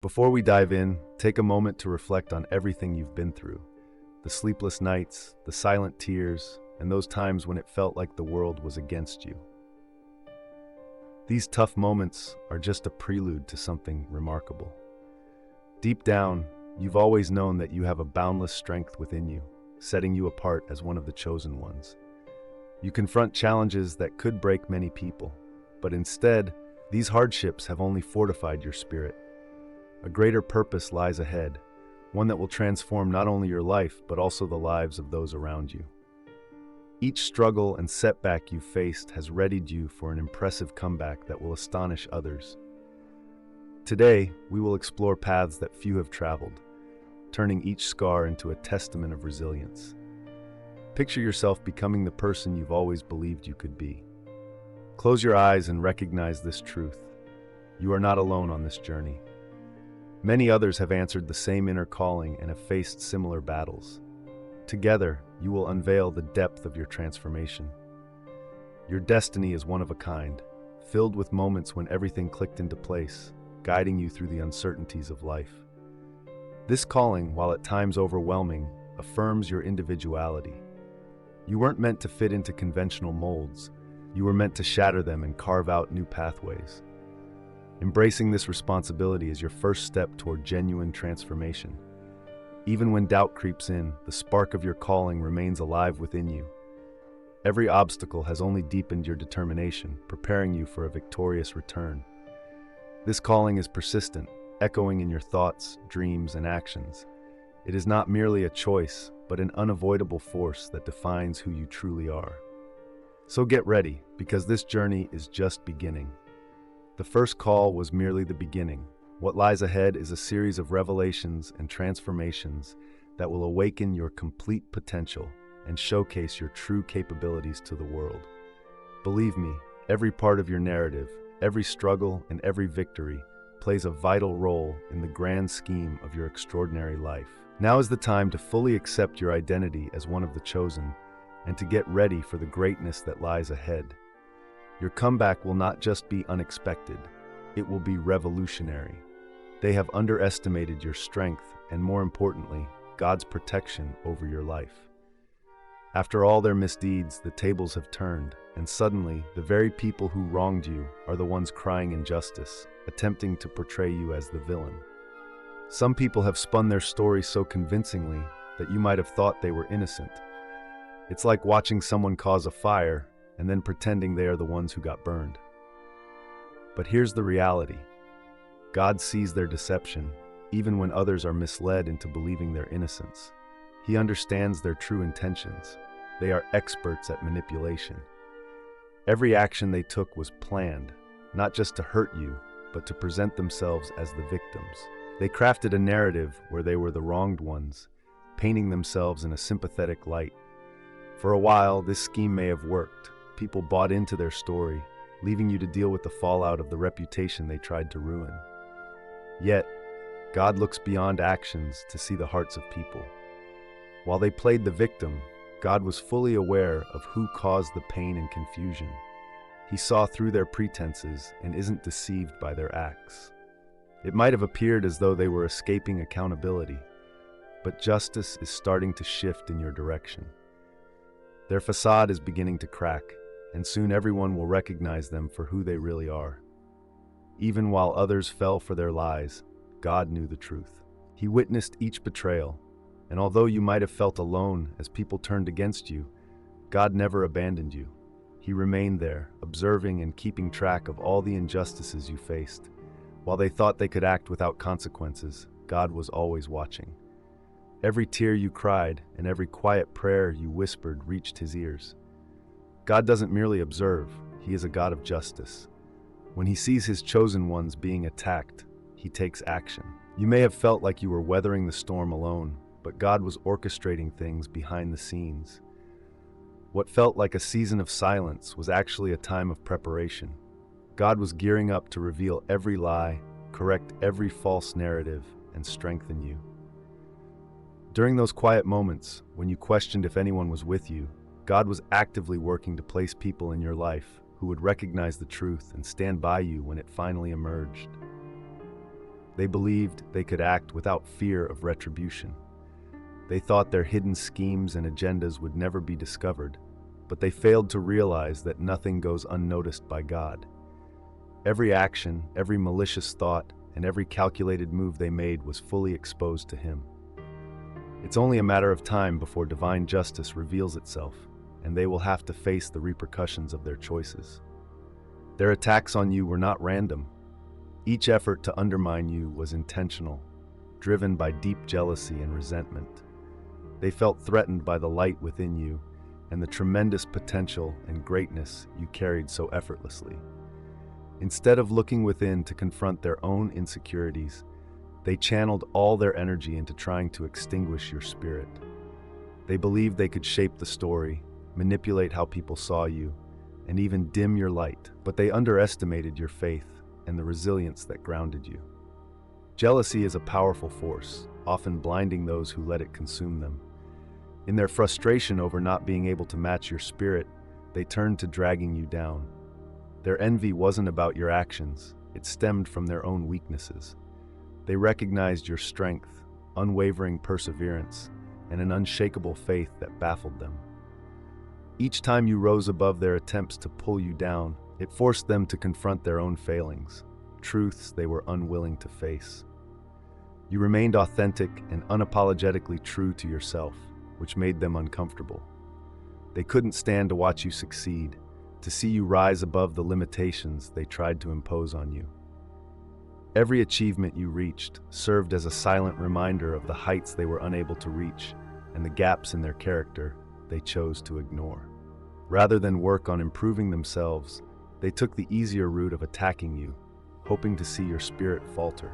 Before we dive in, take a moment to reflect on everything you've been through. The sleepless nights, the silent tears, and those times when it felt like the world was against you. These tough moments are just a prelude to something remarkable. Deep down, you've always known that you have a boundless strength within you, setting you apart as one of the chosen ones. You confront challenges that could break many people, but instead, these hardships have only fortified your spirit. A greater purpose lies ahead, one that will transform not only your life, but also the lives of those around you. Each struggle and setback you've faced has readied you for an impressive comeback that will astonish others. Today, we will explore paths that few have traveled, turning each scar into a testament of resilience. Picture yourself becoming the person you've always believed you could be. Close your eyes and recognize this truth. You are not alone on this journey. Many others have answered the same inner calling and have faced similar battles. Together, you will unveil the depth of your transformation. Your destiny is one of a kind, filled with moments when everything clicked into place, guiding you through the uncertainties of life. This calling, while at times overwhelming, affirms your individuality. You weren't meant to fit into conventional molds. You were meant to shatter them and carve out new pathways. Embracing this responsibility is your first step toward genuine transformation. Even when doubt creeps in, the spark of your calling remains alive within you. Every obstacle has only deepened your determination, preparing you for a victorious return. This calling is persistent, echoing in your thoughts, dreams, and actions. It is not merely a choice, but an unavoidable force that defines who you truly are. So get ready, because this journey is just beginning. The first call was merely the beginning. What lies ahead is a series of revelations and transformations that will awaken your complete potential and showcase your true capabilities to the world. Believe me, every part of your narrative, every struggle, and every victory plays a vital role in the grand scheme of your extraordinary life. Now is the time to fully accept your identity as one of the chosen and to get ready for the greatness that lies ahead. Your comeback will not just be unexpected, it will be revolutionary. They have underestimated your strength and, more importantly, God's protection over your life. After all their misdeeds, the tables have turned, and suddenly, the very people who wronged you are the ones crying injustice, attempting to portray you as the villain. Some people have spun their story so convincingly that you might have thought they were innocent. It's like watching someone cause a fire and then pretending they are the ones who got burned. But here's the reality. God sees their deception, even when others are misled into believing their innocence. He understands their true intentions. They are experts at manipulation. Every action they took was planned, not just to hurt you, but to present themselves as the victims. They crafted a narrative where they were the wronged ones, painting themselves in a sympathetic light. For a while, this scheme may have worked. People bought into their story, leaving you to deal with the fallout of the reputation they tried to ruin. Yet, God looks beyond actions to see the hearts of people. While they played the victim, God was fully aware of who caused the pain and confusion. He saw through their pretenses and isn't deceived by their acts. It might have appeared as though they were escaping accountability, but justice is starting to shift in your direction. Their facade is beginning to crack, and soon everyone will recognize them for who they really are. Even while others fell for their lies, God knew the truth. He witnessed each betrayal, and although you might have felt alone as people turned against you, God never abandoned you. He remained there, observing and keeping track of all the injustices you faced. While they thought they could act without consequences, God was always watching. Every tear you cried and every quiet prayer you whispered reached His ears. God doesn't merely observe, He is a God of justice. When He sees His chosen ones being attacked, He takes action. You may have felt like you were weathering the storm alone, but God was orchestrating things behind the scenes. What felt like a season of silence was actually a time of preparation. God was gearing up to reveal every lie, correct every false narrative, and strengthen you. During those quiet moments, when you questioned if anyone was with you, God was actively working to place people in your life who would recognize the truth and stand by you when it finally emerged. They believed they could act without fear of retribution. They thought their hidden schemes and agendas would never be discovered, but they failed to realize that nothing goes unnoticed by God. Every action, every malicious thought, and every calculated move they made was fully exposed to Him. It's only a matter of time before divine justice reveals itself, and they will have to face the repercussions of their choices. Their attacks on you were not random. Each effort to undermine you was intentional, driven by deep jealousy and resentment. They felt threatened by the light within you and the tremendous potential and greatness you carried so effortlessly. Instead of looking within to confront their own insecurities, they channeled all their energy into trying to extinguish your spirit. They believed they could shape the story, manipulate how people saw you, and even dim your light, but they underestimated your faith and the resilience that grounded you. Jealousy is a powerful force, often blinding those who let it consume them. In their frustration over not being able to match your spirit, they turned to dragging you down. Their envy wasn't about your actions, it stemmed from their own weaknesses. They recognized your strength, unwavering perseverance, and an unshakable faith that baffled them. Each time you rose above their attempts to pull you down, it forced them to confront their own failings, truths they were unwilling to face. You remained authentic and unapologetically true to yourself, which made them uncomfortable. They couldn't stand to watch you succeed, to see you rise above the limitations they tried to impose on you. Every achievement you reached served as a silent reminder of the heights they were unable to reach and the gaps in their character they chose to ignore. Rather than work on improving themselves, they took the easier route of attacking you, hoping to see your spirit falter.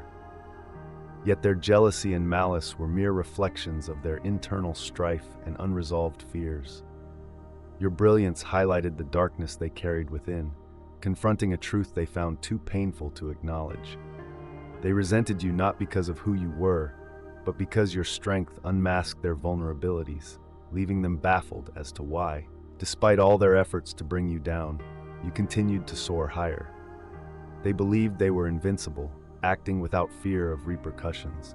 Yet their jealousy and malice were mere reflections of their internal strife and unresolved fears. Your brilliance highlighted the darkness they carried within, confronting a truth they found too painful to acknowledge. They resented you not because of who you were, but because your strength unmasked their vulnerabilities, leaving them baffled as to why. Despite all their efforts to bring you down, you continued to soar higher. They believed they were invincible, acting without fear of repercussions.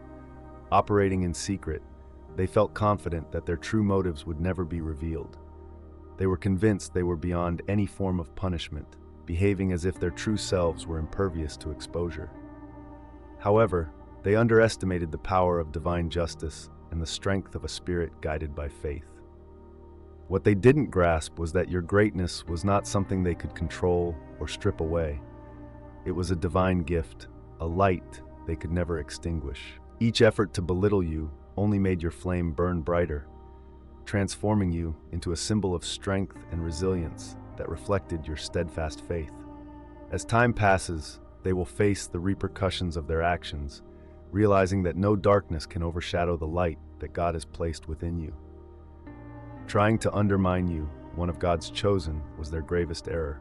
Operating in secret, they felt confident that their true motives would never be revealed. They were convinced they were beyond any form of punishment, behaving as if their true selves were impervious to exposure. However, they underestimated the power of divine justice and the strength of a spirit guided by faith. What they didn't grasp was that your greatness was not something they could control or strip away. It was a divine gift, a light they could never extinguish. Each effort to belittle you only made your flame burn brighter, transforming you into a symbol of strength and resilience that reflected your steadfast faith. As time passes, they will face the repercussions of their actions, realizing that no darkness can overshadow the light that God has placed within you. Trying to undermine you, one of God's chosen, was their gravest error.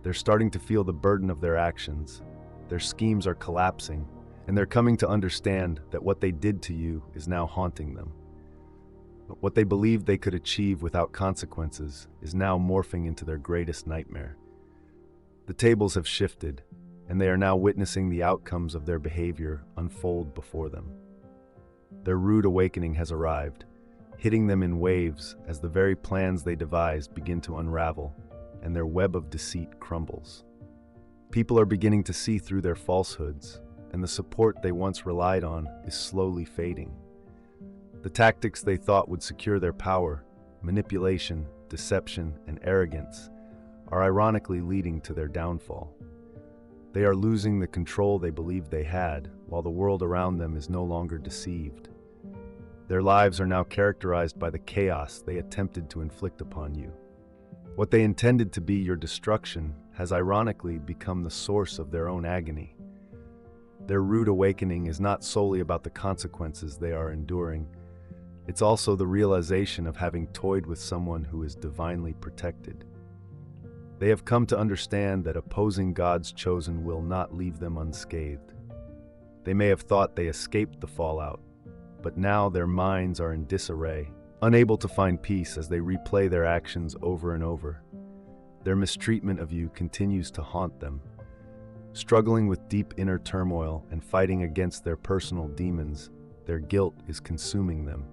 They're starting to feel the burden of their actions. Their schemes are collapsing, and they're coming to understand that what they did to you is now haunting them. But what they believed they could achieve without consequences is now morphing into their greatest nightmare. The tables have shifted, and they are now witnessing the outcomes of their behavior unfold before them. Their rude awakening has arrived, hitting them in waves as the very plans they devised begin to unravel and their web of deceit crumbles. People are beginning to see through their falsehoods, and the support they once relied on is slowly fading. The tactics they thought would secure their power, manipulation, deception, and arrogance, are ironically leading to their downfall. They are losing the control they believed they had, while the world around them is no longer deceived. Their lives are now characterized by the chaos they attempted to inflict upon you. What they intended to be your destruction has ironically become the source of their own agony. Their rude awakening is not solely about the consequences they are enduring. It's also the realization of having toyed with someone who is divinely protected. They have come to understand that opposing God's chosen will not leave them unscathed. They may have thought they escaped the fallout, but now their minds are in disarray, unable to find peace as they replay their actions over and over. Their mistreatment of you continues to haunt them. Struggling with deep inner turmoil and fighting against their personal demons, their guilt is consuming them.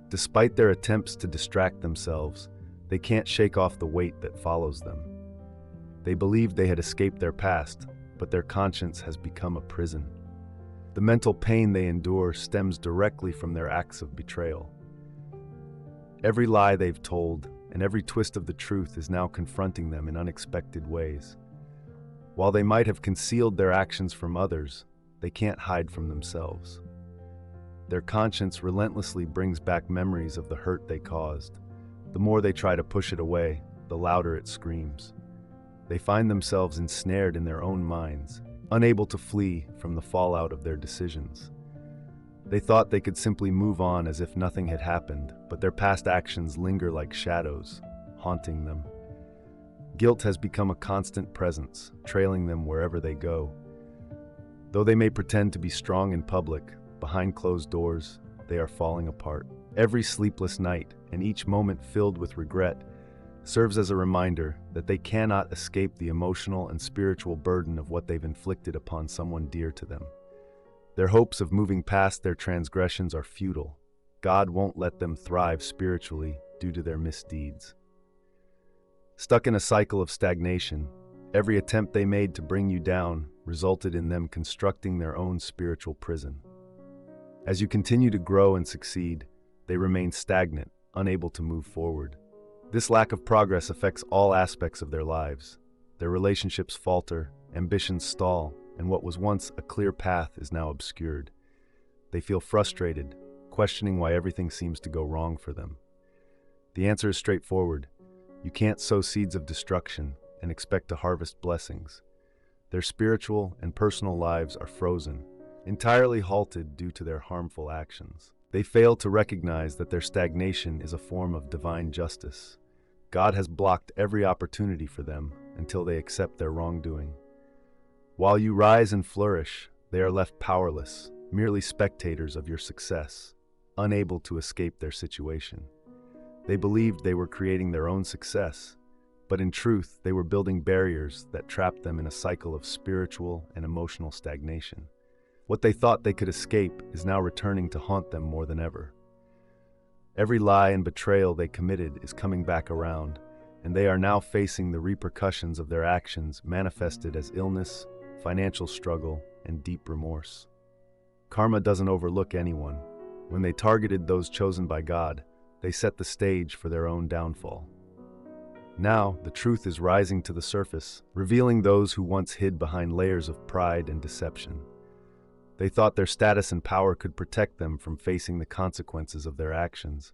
Despite their attempts to distract themselves, they can't shake off the weight that follows them. They believed they had escaped their past, but their conscience has become a prison. The mental pain they endure stems directly from their acts of betrayal. Every lie they've told and every twist of the truth is now confronting them in unexpected ways. While they might have concealed their actions from others, they can't hide from themselves. Their conscience relentlessly brings back memories of the hurt they caused. The more they try to push it away, the louder it screams. They find themselves ensnared in their own minds, unable to flee from the fallout of their decisions. They thought they could simply move on as if nothing had happened, but their past actions linger like shadows, haunting them. Guilt has become a constant presence, trailing them wherever they go. Though they may pretend to be strong in public, behind closed doors, they are falling apart. Every sleepless night, and each moment filled with regret, serves as a reminder that they cannot escape the emotional and spiritual burden of what they've inflicted upon someone dear to them. Their hopes of moving past their transgressions are futile. God won't let them thrive spiritually due to their misdeeds. Stuck in a cycle of stagnation, every attempt they made to bring you down resulted in them constructing their own spiritual prison. As you continue to grow and succeed, they remain stagnant, unable to move forward. This lack of progress affects all aspects of their lives. Their relationships falter, ambitions stall, and what was once a clear path is now obscured. They feel frustrated, questioning why everything seems to go wrong for them. The answer is straightforward. You can't sow seeds of destruction and expect to harvest blessings. Their spiritual and personal lives are frozen, entirely halted due to their harmful actions. They fail to recognize that their stagnation is a form of divine justice. God has blocked every opportunity for them until they accept their wrongdoing. While you rise and flourish, they are left powerless, merely spectators of your success, unable to escape their situation. They believed they were creating their own success, but in truth, they were building barriers that trapped them in a cycle of spiritual and emotional stagnation. What they thought they could escape is now returning to haunt them more than ever. Every lie and betrayal they committed is coming back around, and they are now facing the repercussions of their actions manifested as illness, financial struggle, and deep remorse. Karma doesn't overlook anyone. When they targeted those chosen by God, they set the stage for their own downfall. Now, the truth is rising to the surface, revealing those who once hid behind layers of pride and deception. They thought their status and power could protect them from facing the consequences of their actions.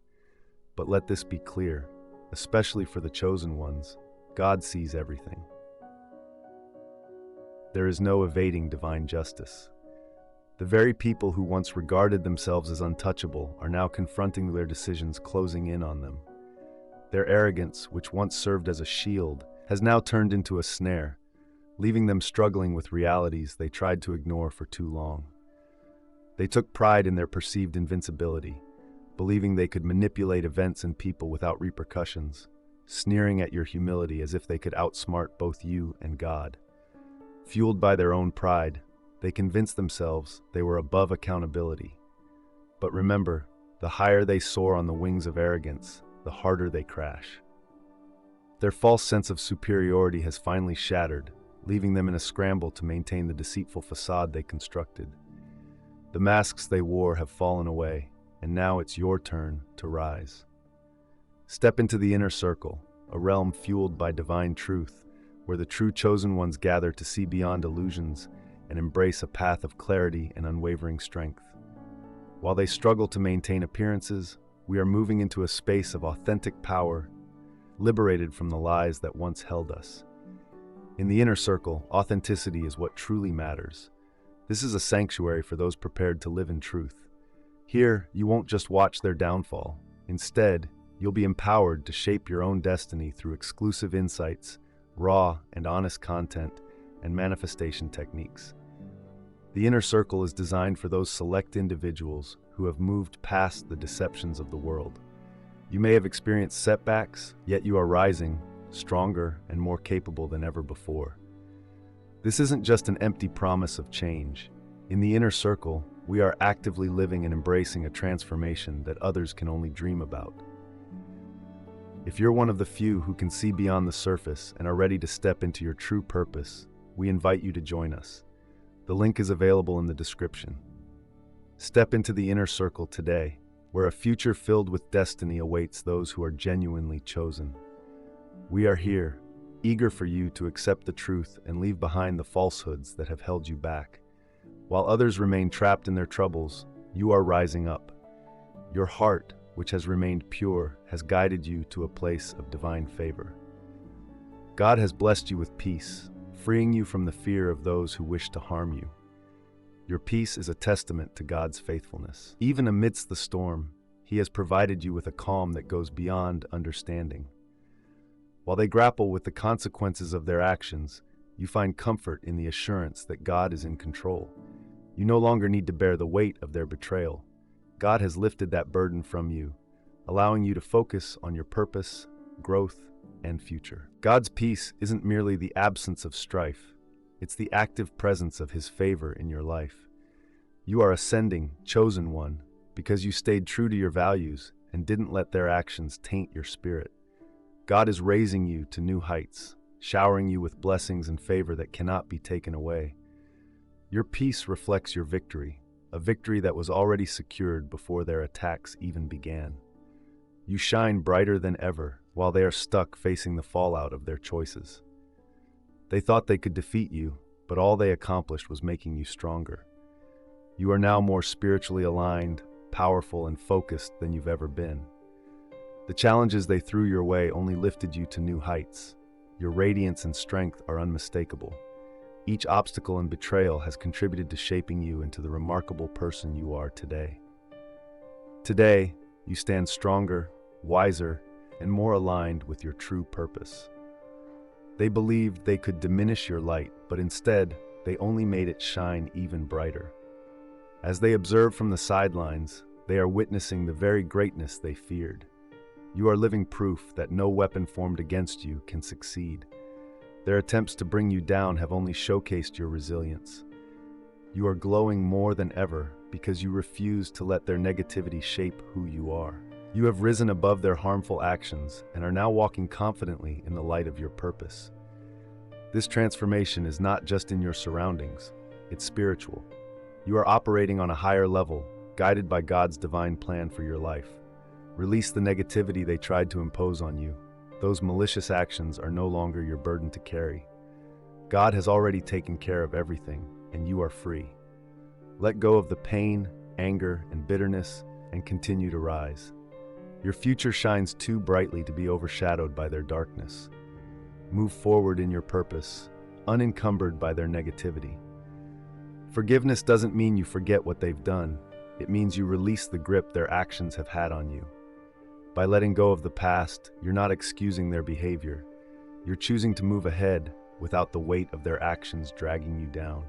But let this be clear, especially for the chosen ones, God sees everything. There is no evading divine justice. The very people who once regarded themselves as untouchable are now confronting their decisions closing in on them. Their arrogance, which once served as a shield, has now turned into a snare, leaving them struggling with realities they tried to ignore for too long. They took pride in their perceived invincibility, believing they could manipulate events and people without repercussions, sneering at your humility as if they could outsmart both you and God. Fueled by their own pride, they convinced themselves they were above accountability. But remember, the higher they soar on the wings of arrogance, the harder they crash. Their false sense of superiority has finally shattered, leaving them in a scramble to maintain the deceitful facade they constructed. The masks they wore have fallen away, and now it's your turn to rise. Step into the inner circle, a realm fueled by divine truth, where the true chosen ones gather to see beyond illusions and embrace a path of clarity and unwavering strength. While they struggle to maintain appearances, we are moving into a space of authentic power, liberated from the lies that once held us. In the inner circle, authenticity is what truly matters. This is a sanctuary for those prepared to live in truth. Here, you won't just watch their downfall. Instead, you'll be empowered to shape your own destiny through exclusive insights, raw and honest content, and manifestation techniques. The inner circle is designed for those select individuals who have moved past the deceptions of the world. You may have experienced setbacks, yet you are rising, stronger and more capable than ever before. This isn't just an empty promise of change. In the inner circle, we are actively living and embracing a transformation that others can only dream about. If you're one of the few who can see beyond the surface and are ready to step into your true purpose, we invite you to join us. The link is available in the description. Step into the inner circle today, where a future filled with destiny awaits those who are genuinely chosen. We are here, eager for you to accept the truth and leave behind the falsehoods that have held you back. While others remain trapped in their troubles, you are rising up. Your heart, which has remained pure, has guided you to a place of divine favor. God has blessed you with peace, freeing you from the fear of those who wish to harm you. Your peace is a testament to God's faithfulness. Even amidst the storm, He has provided you with a calm that goes beyond understanding. While they grapple with the consequences of their actions, you find comfort in the assurance that God is in control. You no longer need to bear the weight of their betrayal. God has lifted that burden from you, allowing you to focus on your purpose, growth, and future. God's peace isn't merely the absence of strife, it's the active presence of His favor in your life. You are ascending, chosen one, because you stayed true to your values and didn't let their actions taint your spirit. God is raising you to new heights, showering you with blessings and favor that cannot be taken away. Your peace reflects your victory, a victory that was already secured before their attacks even began. You shine brighter than ever while they are stuck facing the fallout of their choices. They thought they could defeat you, but all they accomplished was making you stronger. You are now more spiritually aligned, powerful, and focused than you've ever been. The challenges they threw your way only lifted you to new heights. Your radiance and strength are unmistakable. Each obstacle and betrayal has contributed to shaping you into the remarkable person you are today. Today, you stand stronger, wiser, and more aligned with your true purpose. They believed they could diminish your light, but instead, they only made it shine even brighter. As they observe from the sidelines, they are witnessing the very greatness they feared. You are living proof that no weapon formed against you can succeed. Their attempts to bring you down have only showcased your resilience. You are glowing more than ever because you refuse to let their negativity shape who you are. You have risen above their harmful actions and are now walking confidently in the light of your purpose. This transformation is not just in your surroundings, it's spiritual. You are operating on a higher level, guided by God's divine plan for your life. Release the negativity they tried to impose on you. Those malicious actions are no longer your burden to carry. God has already taken care of everything, and you are free. Let go of the pain, anger, and bitterness, and continue to rise. Your future shines too brightly to be overshadowed by their darkness. Move forward in your purpose, unencumbered by their negativity. Forgiveness doesn't mean you forget what they've done. It means you release the grip their actions have had on you. By letting go of the past, you're not excusing their behavior. You're choosing to move ahead without the weight of their actions dragging you down.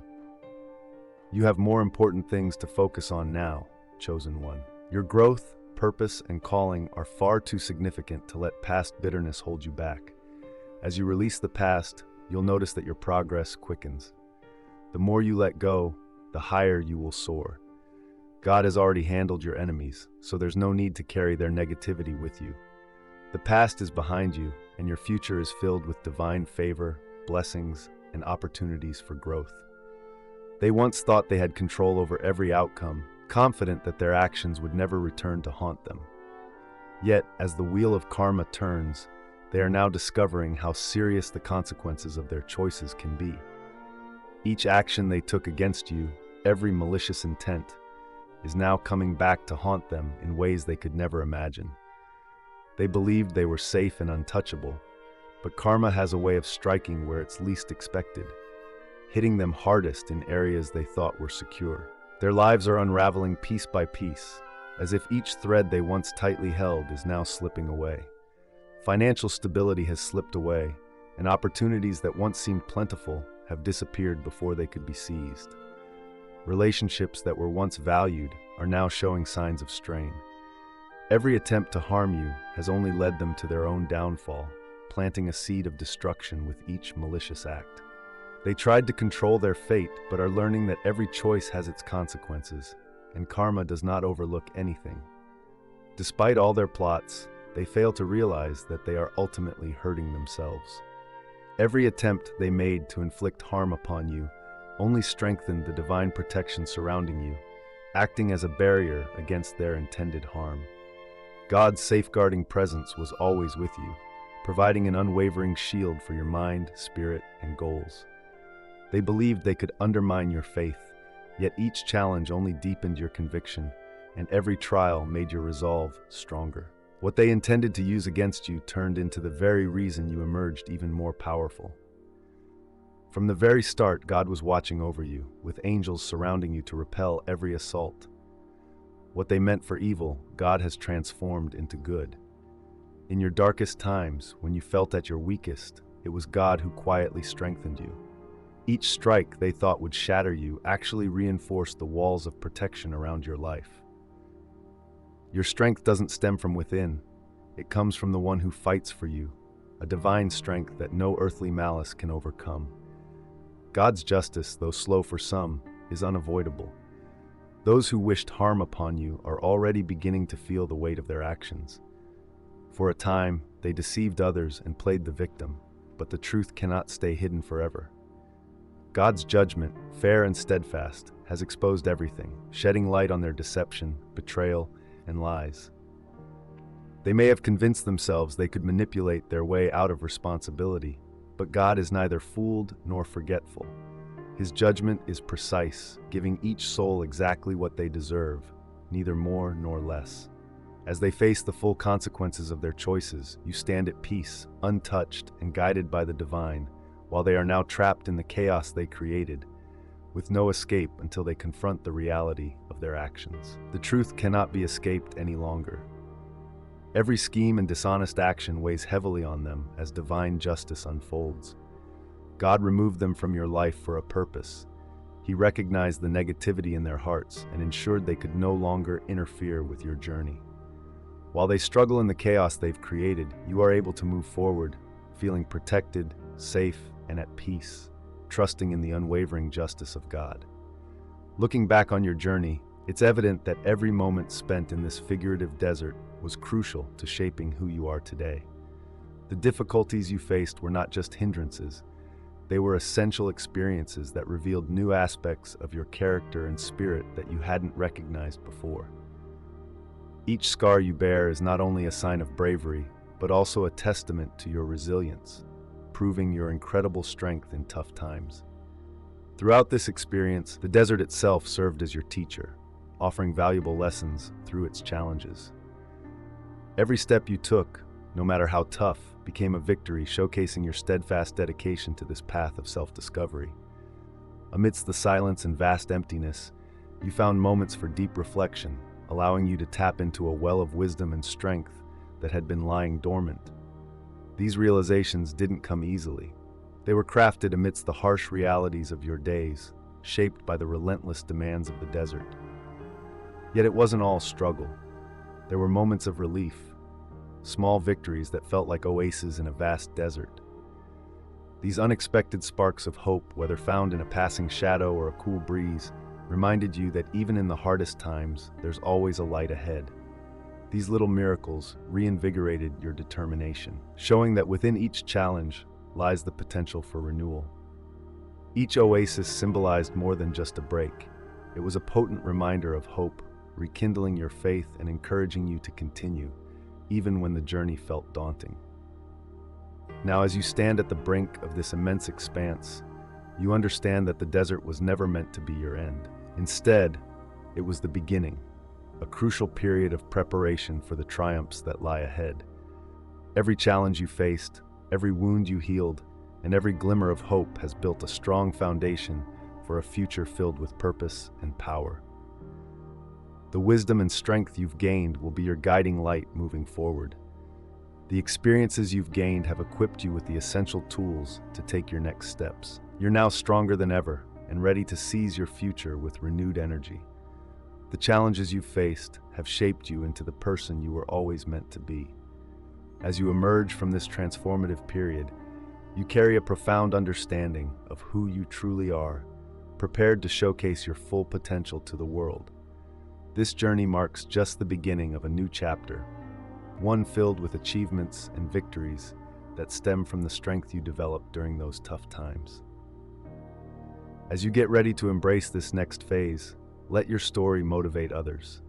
You have more important things to focus on now, chosen one. Your growth, purpose, and calling are far too significant to let past bitterness hold you back. As you release the past, you'll notice that your progress quickens. The more you let go, the higher you will soar. God has already handled your enemies, so there's no need to carry their negativity with you. The past is behind you, and your future is filled with divine favor, blessings, and opportunities for growth. They once thought they had control over every outcome, confident that their actions would never return to haunt them. Yet, as the wheel of karma turns, they are now discovering how serious the consequences of their choices can be. Each action they took against you, every malicious intent, is now coming back to haunt them in ways they could never imagine. They believed they were safe and untouchable, but karma has a way of striking where it's least expected, hitting them hardest in areas they thought were secure. Their lives are unraveling piece by piece, as if each thread they once tightly held is now slipping away. Financial stability has slipped away, and opportunities that once seemed plentiful have disappeared before they could be seized. Relationships that were once valued are now showing signs of strain. Every attempt to harm you has only led them to their own downfall, planting a seed of destruction with each malicious act. They tried to control their fate, but are learning that every choice has its consequences, and karma does not overlook anything. Despite all their plots, they fail to realize that they are ultimately hurting themselves. Every attempt they made to inflict harm upon you only strengthened the divine protection surrounding you, acting as a barrier against their intended harm. God's safeguarding presence was always with you, providing an unwavering shield for your mind, spirit, and goals. They believed they could undermine your faith, yet each challenge only deepened your conviction, and every trial made your resolve stronger. What they intended to use against you turned into the very reason you emerged even more powerful. From the very start, God was watching over you, with angels surrounding you to repel every assault. What they meant for evil, God has transformed into good. In your darkest times, when you felt at your weakest, it was God who quietly strengthened you. Each strike they thought would shatter you actually reinforced the walls of protection around your life. Your strength doesn't stem from within. It comes from the one who fights for you, a divine strength that no earthly malice can overcome. God's justice, though slow for some, is unavoidable. Those who wished harm upon you are already beginning to feel the weight of their actions. For a time, they deceived others and played the victim, but the truth cannot stay hidden forever. God's judgment, fair and steadfast, has exposed everything, shedding light on their deception, betrayal, and lies. They may have convinced themselves they could manipulate their way out of responsibility, but God is neither fooled nor forgetful. His judgment is precise, giving each soul exactly what they deserve, neither more nor less. As they face the full consequences of their choices, you stand at peace, untouched and guided by the divine, while they are now trapped in the chaos they created, with no escape until they confront the reality of their actions. The truth cannot be escaped any longer. Every scheme and dishonest action weighs heavily on them as divine justice unfolds. God removed them from your life for a purpose. He recognized the negativity in their hearts and ensured they could no longer interfere with your journey. While they struggle in the chaos they've created, you are able to move forward, feeling protected, safe, and at peace, trusting in the unwavering justice of God. Looking back on your journey, it's evident that every moment spent in this figurative desert was crucial to shaping who you are today. The difficulties you faced were not just hindrances. They were essential experiences that revealed new aspects of your character and spirit that you hadn't recognized before. Each scar you bear is not only a sign of bravery, but also a testament to your resilience, proving your incredible strength in tough times. Throughout this experience, the desert itself served as your teacher, offering valuable lessons through its challenges. Every step you took, no matter how tough, became a victory, showcasing your steadfast dedication to this path of self-discovery. Amidst the silence and vast emptiness, you found moments for deep reflection, allowing you to tap into a well of wisdom and strength that had been lying dormant. These realizations didn't come easily. They were crafted amidst the harsh realities of your days, shaped by the relentless demands of the desert. Yet it wasn't all struggle. There were moments of relief, small victories that felt like oases in a vast desert. These unexpected sparks of hope, whether found in a passing shadow or a cool breeze, reminded you that even in the hardest times, there's always a light ahead. These little miracles reinvigorated your determination, showing that within each challenge lies the potential for renewal. Each oasis symbolized more than just a break. It was a potent reminder of hope, rekindling your faith and encouraging you to continue, even when the journey felt daunting. Now, as you stand at the brink of this immense expanse, you understand that the desert was never meant to be your end. Instead, it was the beginning, a crucial period of preparation for the triumphs that lie ahead. Every challenge you faced, every wound you healed, and every glimmer of hope has built a strong foundation for a future filled with purpose and power. The wisdom and strength you've gained will be your guiding light moving forward. The experiences you've gained have equipped you with the essential tools to take your next steps. You're now stronger than ever and ready to seize your future with renewed energy. The challenges you've faced have shaped you into the person you were always meant to be. As you emerge from this transformative period, You carry a profound understanding of who you truly are, prepared to showcase your full potential to the world. This journey marks just the beginning of a new chapter, one filled with achievements and victories that stem from the strength you developed during those tough times. As you get ready to embrace this next phase, let your story motivate others.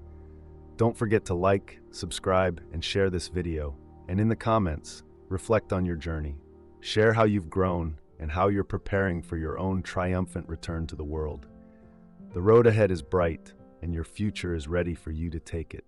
Don't forget to like, subscribe, and share this video, and in the comments, reflect on your journey. Share how you've grown and how you're preparing for your own triumphant return to the world. The road ahead is bright, and your future is ready for you to take it.